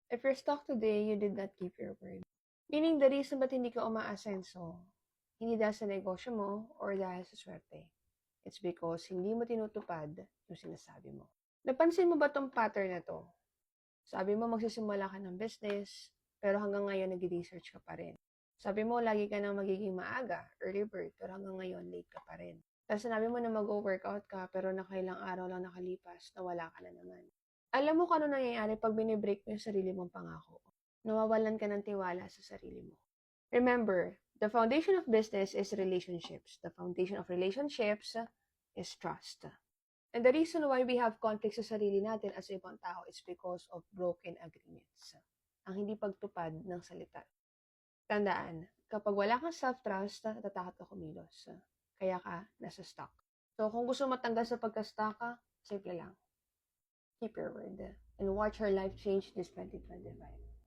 If you're stuck today, you did not keep your word. Meaning, the reason ba't hindi ka umaasenso, hindi dahil sa negosyo mo or dahil sa swerte. It's because hindi mo tinutupad yung sinasabi mo. Napansin mo ba tong pattern na to? Sabi mo magsisimula ka ng business, pero hanggang ngayon nag-research ka pa rin. Sabi mo lagi ka nang magiging maaga, early bird, pero hanggang ngayon late ka pa rin. Tapos sinabi mo na mag-workout ka, pero nakailang araw lang nakalipas, nawala ka na naman. Alam mo kung ano nangyayari pag binibreak mo yung sarili mong pangako. Nawawalan ka ng tiwala sa sarili mo. Remember, the foundation of business is relationships. The foundation of relationships is trust. And the reason why we have conflict sa sarili natin as ibang tao is because of broken agreements. Ang hindi pagtupad ng salita. Tandaan, kapag wala kang self-trust, natatakot ka kumilos. Kaya ka nasa stuck. So kung gusto matanggal sa pagka-stuck ka, simple lang. Keep your word and watch your life change this 2025.